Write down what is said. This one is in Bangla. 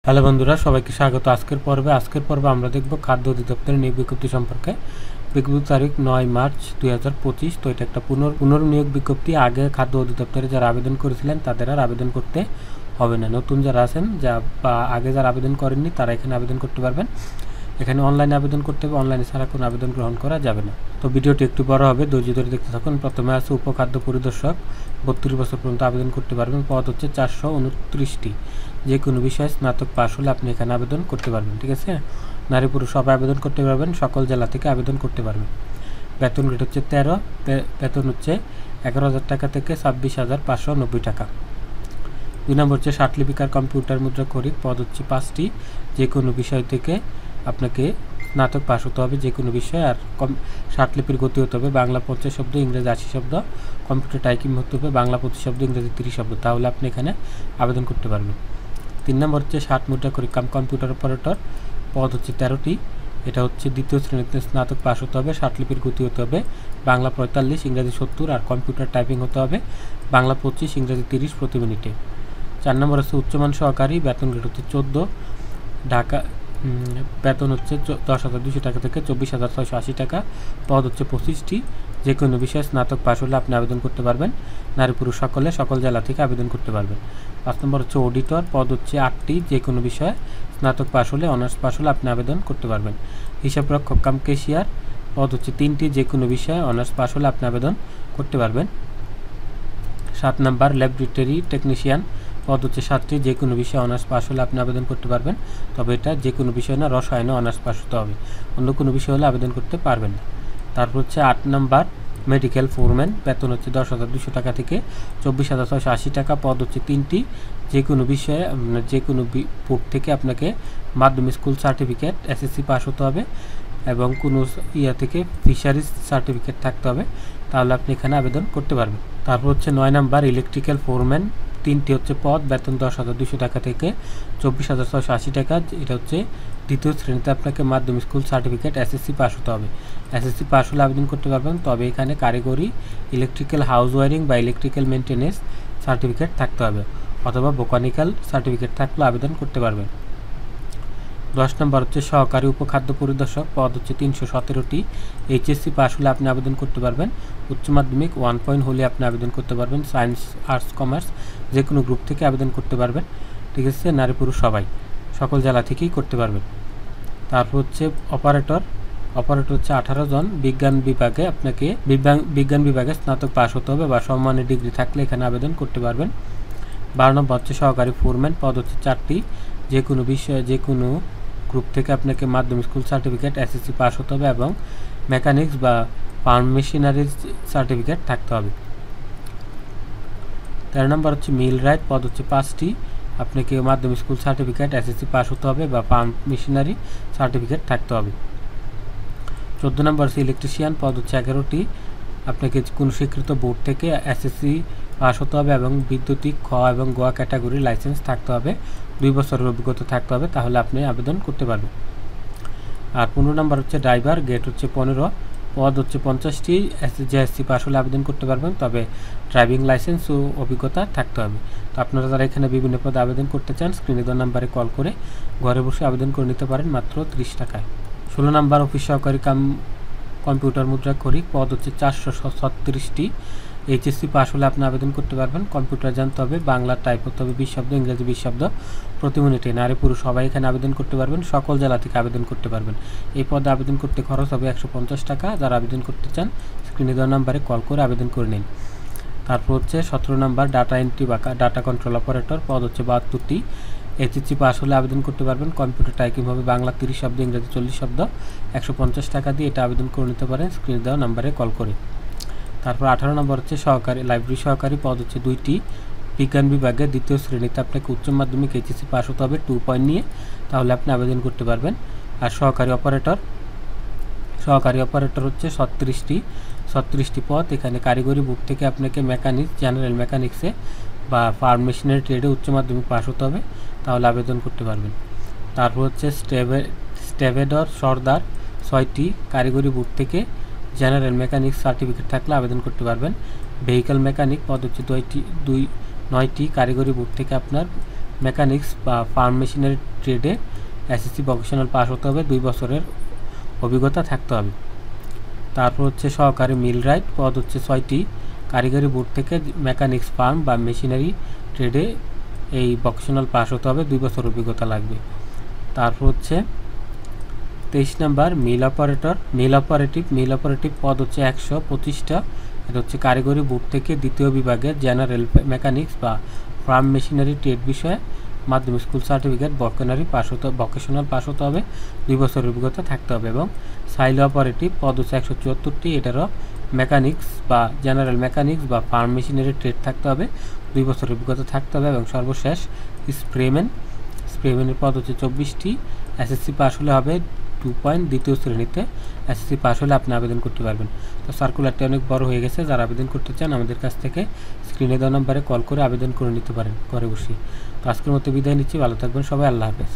হ্যালো বন্ধুরা, সবাইকে স্বাগত। আজকের পর্বে আমরা দেখব খাদ্য অধিদপ্তরের নিয়োগ বিজ্ঞপ্তি সম্পর্কে। বিজ্ঞপ্তি তারিখ ৯ মার্চ ২০২৫। তো এটা একটা পুনর্নিয়োগ বিজ্ঞপ্তি। আগে খাদ্য অধিদপ্তরে যারা আবেদন করেছিলেন তাদের আর আবেদন করতে হবে না। নতুন যারা আছেন বা আগে যারা আবেদন করেননি তারা এখানে আবেদন করতে পারবেন। এখানে অনলাইনে আবেদন করতে হবে, অনলাইনে ছাড়া কোনো আবেদন গ্রহণ করা যাবে না। তো ভিডিওটি একটু বড় হবে, ধৈর্য ধরে দেখতে থাকুন। প্রথমে আছে উপখাদ্য পরিদর্শক, 32 বছর পর্যন্ত আবেদন করতে পারবেন। পদ হচ্ছে 429টি। যে কোনো বিষয়ে স্নাতক পাশ হলে আপনি এখানে আবেদন করতে পারবেন। ঠিক আছে, নারী পুরুষ সবাই আবেদন করতে পারবেন, সকল জেলা থেকে আবেদন করতে পারবেন। বেতন রেট হচ্ছে 13, বেতন হচ্ছে 11,000 টাকা থেকে 26,590 টাকা। 2 নম্বর হচ্ছে ষাটলিপিকার কম্পিউটার মুদ্রাক্ষরিক, পদ হচ্ছে 5টি। যে কোনো বিষয় থেকে আপনাকে স্নাতক পাশ হতে হবে, যে কোনো বিষয়। আর ষাটলিপির গতি হতে হবে বাংলা 50 শব্দ, ইংরেজি 80 শব্দ। কম্পিউটার টাইপিং হতে হবে বাংলা 25 শব্দ, ইংরেজি 30 শব্দ। তাহলে আপনি এখানে আবেদন করতে পারবেন। 3 নম্বর হচ্ছে ষাট মুদ্রাক্ষরিক কম্পিউটার অপারেটর, পদ হচ্ছে 13টি। এটা হচ্ছে দ্বিতীয় শ্রেণীতে স্নাতক পাশ হতে হবে। ষাটলিপির গতি হতে হবে বাংলা 45, ইংরেজি 70। আর কম্পিউটার টাইপিং হতে হবে বাংলা 25, ইংরেজি 30 প্রতি মিনিটে। 4 নম্বর হচ্ছে উচ্চমান সহকারী, বেতন রেট হচ্ছে 14 ঢাকা। বেতন হচ্ছে 10,200 টাকা থেকে 24,680 টাকা। পদ হচ্ছে 25টি। যে কোনো বিষয়ে স্নাতক পাশ হলে আপনি আবেদন করতে পারবেন। নারী পুরুষ সকল জেলা থেকে আবেদন করতে পারবেন। 5 নম্বর হচ্ছে অডিটর, পদ হচ্ছে 8টি। যে কোনো বিষয়ে স্নাতক পাশ হলে, অনার্স পাশ হলে আপনি আবেদন করতে পারবেন। হিসাবরক্ষক কাম ক্যাশিয়ার, পদ হচ্ছে 3টি। যে কোনো বিষয়ে অনার্স পাশ হলে আপনি আবেদন করতে পারবেন। 7 নম্বর ল্যাবরেটরি টেকনিশিয়ান, পদ হচ্ছে 7টি। যে কোনো বিষয়ে অনার্স পাশ হলে আপনি আবেদন করতে পারবেন। তবে এটা যে কোনো বিষয় না, রসায়নে অনার্স পাশ হতে হবে, অন্য কোনো বিষয় হলে আবেদন করতে পারবেন না। তারপর হচ্ছে 8 নম্বর মেডিকেল ফোরম্যান, বেতন হচ্ছে 10,200 টাকা থেকে 24,680 টাকা। পদ হচ্ছে 3টি। যে কোনো বিষয়ে যে কোনো বোর্ড থেকে আপনাকে মাধ্যমিক স্কুল সার্টিফিকেট, এসএসসি পাস হতে হবে এবং কোনো থেকে ফিশারিজ সার্টিফিকেট থাকতে হবে, তাহলে আপনি এখানে আবেদন করতে পারবেন। তারপর হচ্ছে 9 নম্বর ইলেকট্রিক্যাল ফোরম্যান, 3টি হচ্ছে পদ, বেতন 10,200 টাকা থেকে 24,680 টাকা। এটা হচ্ছে দ্বিতীয় শ্রেণীতে আপনাকে মাধ্যমিক স্কুল সার্টিফিকেট, এসএসসি পাস হতে হবে। এসএসসি পাস হলে আবেদন করতে পারবেন। তবে এখানে কারিগরি ইলেকট্রিক্যাল হাউস ওয়ারিং বা ইলেকট্রিক্যাল মেনটেন্যান্স সার্টিফিকেট থাকতে হবে, অথবা বোকানিক্যাল সার্টিফিকেট থাকলে আবেদন করতে পারবেন। 10 নম্বর হচ্ছে সহকারী উপখাদ্য পরিদর্শক, পদ হচ্ছে 317টি। এইচএসসি পাস হলে আপনি আবেদন করতে পারবেন। উচ্চ মাধ্যমিক 1 পয়েন্ট হলে আপনি আবেদন করতে পারবেন। সায়েন্স, আর্টস, কমার্স যে কোনো গ্রুপ থেকে আবেদন করতে পারবেন। ঠিক আছে, নারী পুরুষ সবাই সকল জেলা থেকেই করতে পারবেন। তারপর হচ্ছে অপারেটর হচ্ছে 18 জন। বিজ্ঞান বিভাগে স্নাতক পাস হতে হবে বা সমমানের ডিগ্রি থাকলে এখানে আবেদন করতে পারবেন। 12 নম্বর হচ্ছে সহকারী ফোরম্যান, পদ হচ্ছে 4টি। যে কোনো বিষয়ে যে কোনো গ্রুপ থেকে আপনাকে মাধ্যমিক স্কুল সার্টিফিকেট, এসএসসি পাস হতে হবে এবং মেকানিক্স বা ফার্ম মেশিনারিজ সার্টিফিকেট থাকতে হবে। 13 নম্বর হচ্ছে মিল রাইট, পদ হচ্ছে 5টি। আপনাকে মাধ্যমিক স্কুল সার্টিফিকেট, এসএসসি পাস হতে হবে বা ফার্ম মেশিনারি সার্টিফিকেট থাকতে হবে। 14 নম্বর হচ্ছে ইলেকট্রিশিয়ান, পদ হচ্ছে 11টি। আপনাকে কোনো স্বীকৃত বোর্ড থেকে এসএসসি পাস হতে হবে এবং বৈদ্যুতিক খ এবং গ ক্যাটাগরির লাইসেন্স থাকতে হবে, 2 বছরের অভিজ্ঞতা থাকতে হবে, তাহলে আপনি আবেদন করতে পারবেন। আর 15 নম্বর হচ্ছে ড্রাইভার, গেট হচ্ছে 15, পদ হচ্ছে 50টি। জেএসসি পাস হলে আবেদন করতে পারবেন, তবে ড্রাইভিং লাইসেন্স ও অভিজ্ঞতা থাকতে হবে। তো আপনারা যারা এখানে বিভিন্ন পদে আবেদন করতে চান, স্ক্রিনে দেওয়া নাম্বারে কল করে ঘরে বসে আবেদন করে নিতে পারেন মাত্র 30 টাকায়। 16 নম্বর অফিস সহকারী কম্পিউটার মুদ্রাক্ষরিক, পদ হচ্ছে 436টি। এইচএসসি পাস হলে আপনি আবেদন করতে পারবেন। কম্পিউটার জানতে হবে, বাংলা টাইপ হতে হবে 20 শব্দ, ইংরেজি 20 শব্দ প্রতি মিনিটে। নারী পুরুষ সবাই এখানে আবেদন করতে পারবেন, সকল জেলা থেকে আবেদন করতে পারবেন। এই পদে আবেদন করতে খরচ হবে 150 টাকা। যারা আবেদন করতে চান স্ক্রিনে দেওয়া নাম্বারে কল করে আবেদন করে নিন। তারপর হচ্ছে 17 নম্বর ডাটা এন্ট্রি বা ডাটা কন্ট্রোল অপারেটর, পদ হচ্ছে 72টি। এইচএসসি পাস হলে আবেদন করতে পারবেন। কম্পিউটার টাইপিং হবে বাংলা 30 শব্দ, ইংরেজি 40 শব্দ, 150 টাকা দিয়ে এটা আবেদন করে নিতে পারেন স্ক্রিনে দেওয়া নাম্বারে কল করে। তারপর 18 নম্বর হচ্ছে লাইব্রেরি সহকারী, পদ হচ্ছে 2টি। বিজ্ঞান বিভাগে দ্বিতীয় শ্রেণীতে আপনাকে উচ্চ মাধ্যমিক এইচএসসি পাস হতে হবে 2 পয়েন্ট নিয়ে, তাহলে আপনি আবেদন করতে পারবেন। আর সহকারী অপারেটর হচ্ছে 36টি পদ। এখানে কারিগরি বোর্ড থেকে আপনাকে মেকানিক্স, জেনারেল মেকানিক্সে বা ফার্ম মেশিনারি ট্রেডে উচ্চ মাধ্যমিক পাস হতে হবে, তাহলে আবেদন করতে পারবেন। তারপর হচ্ছে স্টেভেডর সর্দার, 6টি। কারিগরি বোর্ড থেকে জেনারেল মেকানিক্স সার্টিফিকেট থাকলে আবেদন করতে পারবেন। ভেহিক্যাল মেকানিক, পদ হচ্ছে 9টি। কারিগরি বোর্ড থেকে আপনার মেকানিক্স বা ফার্ম মেশিনারি ট্রেডে এসএসসি ভোকেশনাল পাস হতে হবে, 2 বছরের অভিজ্ঞতা থাকতে হবে। তারপর হচ্ছে সহকারী মিলরাইট পদ হচ্ছে 6টি, কারিগরি বোর্ড থেকে মেকানিক্স ফার্ম বা মেশিনারি ট্রেডে এই ভোকেশনাল পাস হতে হবে, 2 বছর অভিজ্ঞতা লাগবে। তারপর হচ্ছে 23 নাম্বার মিল অপারেটিভ পদ হচ্ছে 125টা। এটা হচ্ছে কারিগরি বোর্ড থেকে দ্বিতীয় বিভাগের জেনারেল মেকানিক্স বা ফার্ম মেশিনারি ট্রেড বিষয়ে মাধ্যমিক স্কুল সার্টিফিকেট ভোকেশনাল পাস হতে হবে, 2 বছরের অভিজ্ঞতা থাকতে হবে। এবং সাইলো অপারেটিভ পদ হচ্ছে 174টি, এটারও মেকানিক্স বা জেনারেল মেকানিক্স বা ফার্ম মেশিনারি ট্রেড থাকতে হবে, 2 বছরের অভিজ্ঞতা থাকতে হবে। এবং সর্বশেষ স্প্রেম্যানের পদ হচ্ছে 24টি, এসএসসি পাস হলে হবে 2 পয়েন্ট, দ্বিতীয় শ্রেণীতে এসএসসি পাস হলে আপনি আবেদন করতে পারবেন। তো সার্কুলারটি অনেক বড় হয়ে গেছে, যারা আবেদন করতে চান আমাদের কাছ থেকে স্ক্রিনে দেওয়া নাম্বারে কল করে আবেদন করে নিতে পারেন ঘরে বসে। তো আজকের মতো বিদায় নিচ্ছি, ভালো থাকবেন সবাই, আল্লাহ হাফেজ।